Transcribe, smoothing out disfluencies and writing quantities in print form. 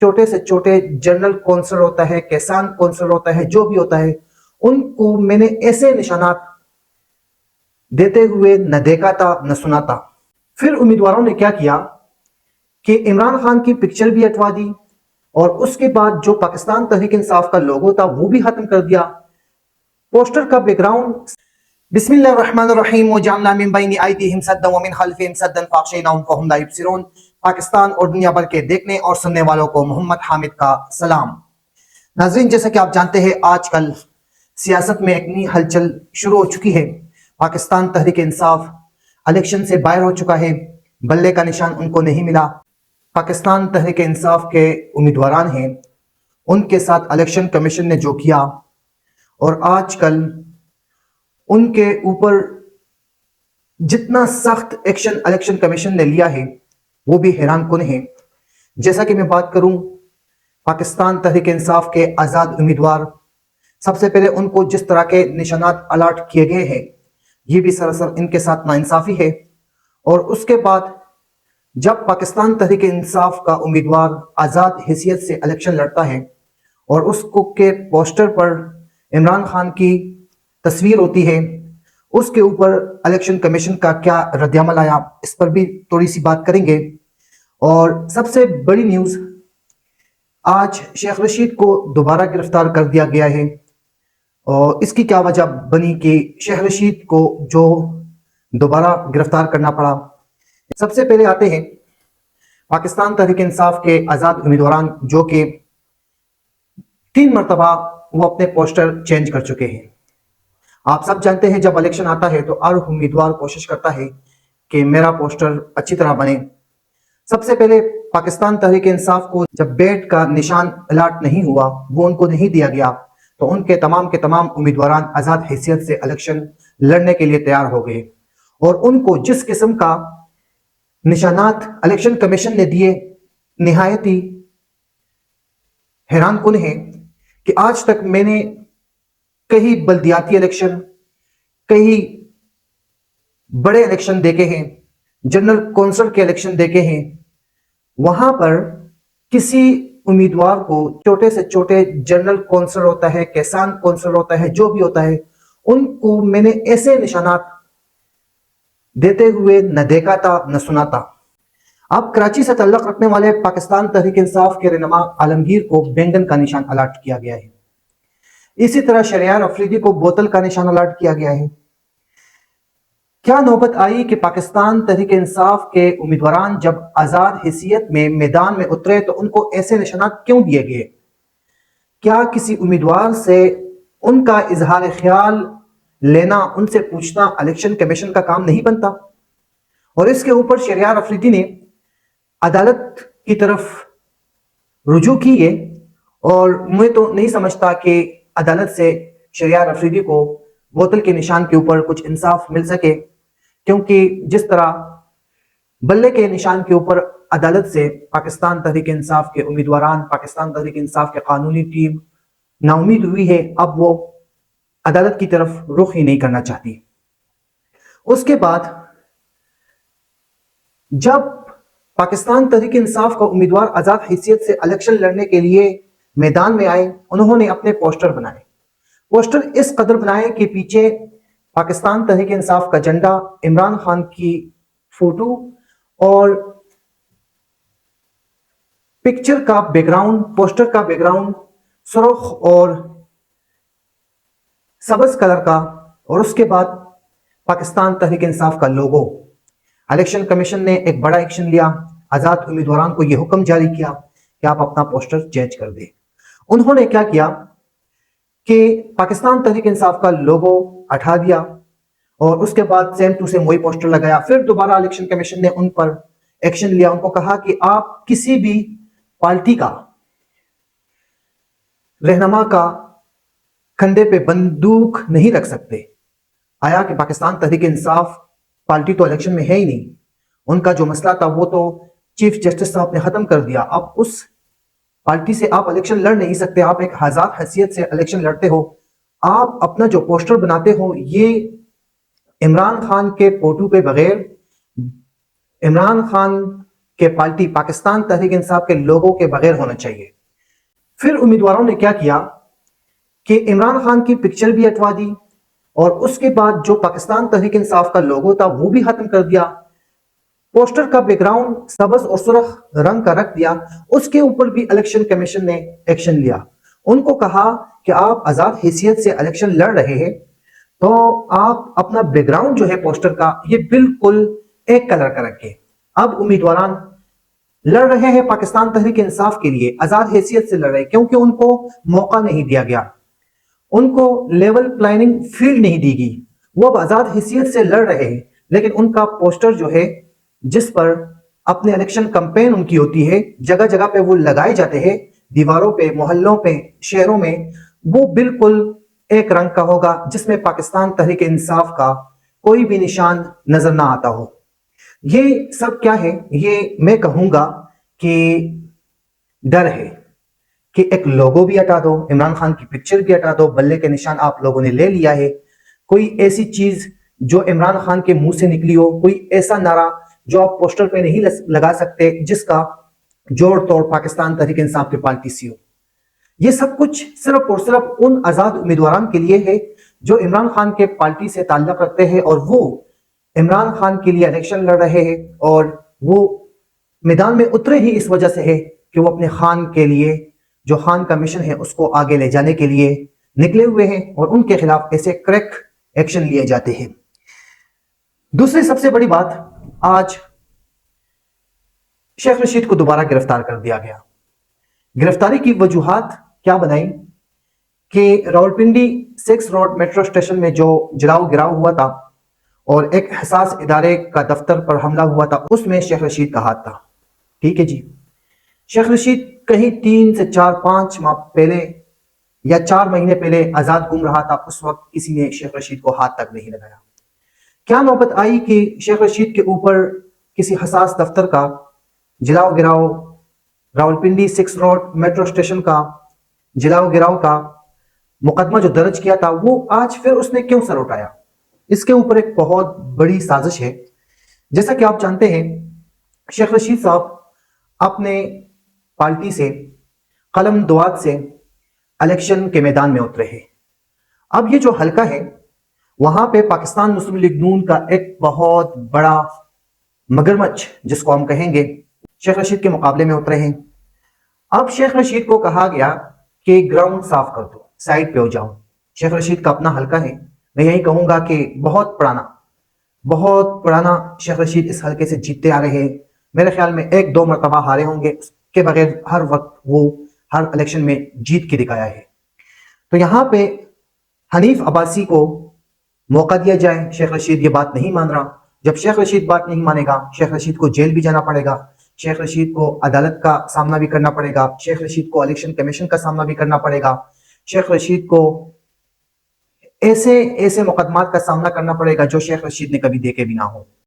چھوٹے سے چھوٹے جنرل کونسلر ہوتا ہے، کسان کونسلر ہوتا ہے، جو بھی ہوتا ہے، ان کو میں نے ایسے نشانات دیتے ہوئے نہ دیکھا تھا نہ سنا تھا۔ پھر امیدواروں نے کیا کیا کہ عمران خان کی پکچر بھی ہٹوا دی، اور اس کے بعد جو پاکستان تحریک انصاف کا لوگو تھا وہ بھی ختم کر دیا۔ پوسٹر کا بیک گراؤنڈ بسم اللہ الرحمن الرحیم وجعلنا من بین ایدیہم سدا ومن خلفہم سدا فاغشیناہم فہم لا یبصرون۔ پاکستان اور دنیا بھر کے دیکھنے اور سننے والوں کو محمد حامد کا سلام۔ ناظرین، جیسا کہ آپ جانتے ہیں آج کل سیاست میں ایک نئی ہلچل شروع ہو چکی ہے۔ پاکستان تحریک انصاف الیکشن سے باہر ہو چکا ہے، بلے کا نشان ان کو نہیں ملا۔ پاکستان تحریک انصاف کے امیدواران ہیں، ان کے ساتھ الیکشن کمیشن نے جو کیا، اور آج کل ان کے اوپر جتنا سخت ایکشن الیکشن کمیشن نے لیا ہے وہ بھی حیران کن ہے۔ جیسا کہ میں بات کروں پاکستان تحریک انصاف کے آزاد امیدوار، سب سے پہلے ان کو جس طرح کے نشانات الاٹ کیے گئے ہیں یہ بھی سراسر ان کے ساتھ ناانصافی ہے۔ اور اس کے بعد جب پاکستان تحریک انصاف کا امیدوار آزاد حیثیت سے الیکشن لڑتا ہے اور اس کو کے پوسٹر پر عمران خان کی تصویر ہوتی ہے، اس کے اوپر الیکشن کمیشن کا کیا رد عمل آیا، اس پر بھی تھوڑی سی بات کریں گے۔ اور سب سے بڑی نیوز، آج شیخ رشید کو دوبارہ گرفتار کر دیا گیا ہے، اور اس کی کیا وجہ بنی کہ شیخ رشید کو جو دوبارہ گرفتار کرنا پڑا۔ سب سے پہلے آتے ہیں پاکستان تحریک انصاف کے آزاد امیدواران، جو کہ 3 مرتبہ وہ اپنے پوسٹر چینج کر چکے ہیں۔ آپ سب جانتے ہیں جب الیکشن آتا ہے تو ہر امیدوار کوشش کرتا ہے کہ میرا پوسٹر اچھی طرح بنے۔ سب سے پہلے پاکستان تحریک انصاف کو جب بیٹ کا نشان الاٹ نہیں ہوا، وہ ان کو نہیں دیا گیا، تو ان کے تمام امیدواران آزاد حیثیت سے الیکشن لڑنے کے لیے تیار ہو گئے، اور ان کو جس قسم کا نشانات الیکشن کمیشن نے دیے نہایت ہی حیران کن ہے کہ آج تک میں نے کئی بلدیاتی الیکشن، کئی بڑے الیکشن دیکھے ہیں، جنرل کونسل کے الیکشن دیکھے ہیں، وہاں پر کسی امیدوار کو چھوٹے سے چھوٹے جنرل کونسل ہوتا ہے، کسان کونسل ہوتا ہے، جو بھی ہوتا ہے، ان کو میں نے ایسے نشانات دیتے ہوئے نہ دیکھا تھا نہ سنا تھا۔ اب کراچی سے تعلق رکھنے والے پاکستان تحریک انصاف کے رہنما عالمگیر کو بینگن کا نشان الاٹ کیا گیا ہے۔ اسی طرح شہریار افریدی کو بوتل کا نشان الاٹ کیا گیا ہے۔ کیا نوبت آئی کہ پاکستان تحریک انصاف کے امیدواران جب آزاد حیثیت میں میدان میں اترے تو ان کو ایسے نشانات کیوں دیے گئے؟ کیا کسی امیدوار سے ان کا اظہار خیال لینا، ان سے پوچھنا الیکشن کمیشن کا کام نہیں بنتا؟ اور اس کے اوپر شہریار افریدی نے عدالت کی طرف رجوع کی ہے، اور میں تو نہیں سمجھتا کہ عدالت سے شہریار افریدی کو بوتل کے نشان کے اوپر کچھ انصاف مل سکے، کیونکہ جس طرح بلے کے نشان کے اوپر عدالت سے پاکستان تحریک انصاف کے امیدواران، پاکستان تحریک انصاف کے قانونی ٹیم نا امید ہوئی ہے، اب وہ عدالت کی طرف رخ ہی نہیں کرنا چاہتی۔ اس کے بعد جب پاکستان تحریک انصاف کا امیدوار آزاد حیثیت سے الیکشن لڑنے کے لیے میدان میں آئے، انہوں نے اپنے پوسٹر بنائے۔ پوسٹر اس قدر بنائے کہ پیچھے پاکستان تحریک انصاف کا جھنڈا، عمران خان کی فوٹو، اور پکچر کا بیک گراؤنڈ، پوسٹر کا بیک گراؤنڈ سرخ اور سبز کلر کا، اور اس کے بعد پاکستان تحریک انصاف کا لوگو۔ الیکشن کمیشن نے ایک بڑا ایکشن لیا، آزاد امیدواران کو یہ حکم جاری کیا کہ آپ اپنا پوسٹر چینج کر دیں۔ انہوں نے کیا کیا کہ پاکستان تحریک انصاف کا لوگو ہٹا دیا، اور اس کے بعد سیم ٹو سیم وہی پوسٹر لگایا۔ پھر دوبارہ الیکشن کمیشن نے ان پر ایکشن لیا، ان کو کہا کہ آپ کسی بھی پارٹی کا رہنما کا کندھے پہ بندوق نہیں رکھ سکتے۔ آیا کہ پاکستان تحریک انصاف پارٹی تو الیکشن میں ہے ہی نہیں، ان کا جو مسئلہ تھا وہ تو چیف جسٹس صاحب نے ختم کر دیا۔ اب اس پارٹی سے آپ الیکشن لڑ نہیں سکتے، آپ ایک آزاد حیثیت سے الیکشن لڑتے ہو۔ آپ اپنا جو پوسٹر بناتے ہو یہ عمران خان کے فوٹو پہ بغیر، عمران خان کہ پارٹی پاکستان تحریک انصاف کے لوگوں کے بغیر ہونا چاہیے۔ پھر امیدواروں نے کیا کیا کہ عمران خان کی پکچر بھی ہٹوا دی اور اس کے بعد جو پاکستان تحریک انصاف کا لوگو تھا وہ بھی ختم کر دیا، پوسٹر کا بیک گراؤنڈ سبز اور سرخ رنگ کا رکھ دیا، اس کے اوپر بھی الیکشن کمیشن نے ایکشن لیا۔ ان کو کہا کہ آپ آزاد حیثیت سے الیکشن لڑ رہے ہیں تو آپ اپنا بیک گراؤنڈ جو ہے پوسٹر کا یہ بالکل ایک کلر کا رکھیں۔ اب امیدواران لڑ رہے ہیں پاکستان تحریک انصاف کے لیے، آزاد حیثیت سے لڑ رہے ہیں کیونکہ ان کو موقع نہیں دیا گیا، ان کو لیول پلاننگ فیلڈ نہیں دی گئی، وہ اب آزاد حیثیت سے لڑ رہے ہیں لیکن ان کا پوسٹر جو ہے جس پر اپنے الیکشن کمپین ان کی ہوتی ہے جگہ جگہ پہ وہ لگائے جاتے ہیں، دیواروں پہ، محلوں پہ، شہروں میں، وہ بالکل ایک رنگ کا ہوگا جس میں پاکستان تحریک انصاف کا کوئی بھی نشان نظر نہ آتا ہو۔ یہ سب کیا ہے؟ یہ میں کہوں گا کہ ڈر ہے کہ ایک لوگو بھی ہٹا دو، عمران خان کی پکچر بھی ہٹا دو، بلے کے نشان آپ لوگوں نے لے لیا ہے، کوئی ایسی چیز جو عمران خان کے منہ سے نکلی ہو، کوئی ایسا نعرہ جو آپ پوسٹر پہ نہیں لگا سکتے جس کا جوڑ توڑ پاکستان تحریک انصاف کی پارٹی سے ہو۔ یہ سب کچھ صرف اور صرف ان آزاد امیدواران کے لیے ہے جو عمران خان کے پارٹی سے تعلق رکھتے ہیں اور وہ عمران خان کے لیے الیکشن لڑ رہے ہیں اور وہ میدان میں اترے ہی اس وجہ سے ہے کہ وہ اپنے خان کے لیے جو خان کا مشن ہے اس کو آگے لے جانے کے لیے نکلے ہوئے ہیں اور ان کے خلاف ایسے کریکٹ ایکشن لیے جاتے ہیں۔ دوسری سب سے بڑی بات، آج شیخ رشید کو دوبارہ گرفتار کر دیا گیا۔ گرفتاری کی وجوہات کیا بنائی کہ راولپنڈی 6 روڈ میٹرو اسٹیشن میں جو جلاؤ گراؤ ہوا تھا اور ایک حساس ادارے کا دفتر پر حملہ ہوا تھا اس میں شیخ رشید کا ہاتھ تھا۔ ٹھیک ہے جی، شیخ رشید کہیں 3 سے 4-5 ماہ پہلے یا 4 مہینے پہلے آزاد گھوم رہا تھا، اس وقت کسی نے شیخ رشید کو ہاتھ تک نہیں لگایا۔ کیا نوبت آئی کہ شیخ رشید کے اوپر کسی حساس دفتر کا جلاؤ گراؤ، راولپنڈی 6 روڈ میٹرو اسٹیشن کا جلاؤ گراؤ کا مقدمہ جو درج کیا تھا وہ آج پھر اس نے کیوں سر اٹھایا؟ اس کے اوپر ایک بہت بڑی سازش ہے۔ جیسا کہ آپ جانتے ہیں شیخ رشید صاحب اپنے پارٹی سے قلم دعات سے الیکشن کے میدان میں اترے ہیں۔ اب یہ جو حلقہ ہے وہاں پہ پاکستان مسلم لیگ نون کا ایک بہت بڑا مگرمچھ جس کو ہم کہیں گے شیخ رشید کے مقابلے میں اترے ہیں۔ اب شیخ رشید کو کہا گیا کہ گراؤنڈ صاف کر دو، سائڈ پہ ہو جاؤ۔ شیخ رشید کا اپنا حلقہ ہے، میں یہی کہوں گا کہ بہت پرانا شیخ رشید اس حلقے سے جیتتے آ رہے ہیں۔ میرے خیال میں 1-2 مرتبہ ہارے ہوں گے، اس کے بغیر ہر وقت وہ ہر الیکشن میں جیت کے دکھایا ہے۔ تو یہاں پہ حنیف عباسی کو موقع دیا جائے، شیخ رشید یہ بات نہیں مان رہا۔ جب شیخ رشید بات نہیں مانے گا شیخ رشید کو جیل بھی جانا پڑے گا، شیخ رشید کو عدالت کا سامنا بھی کرنا پڑے گا، شیخ رشید کو الیکشن کمیشن کا سامنا بھی کرنا پڑے گا، شیخ رشید کو ایسے مقدمات کا سامنا کرنا پڑے گا جو شیخ رشید نے کبھی دیکھے بھی نہ ہو۔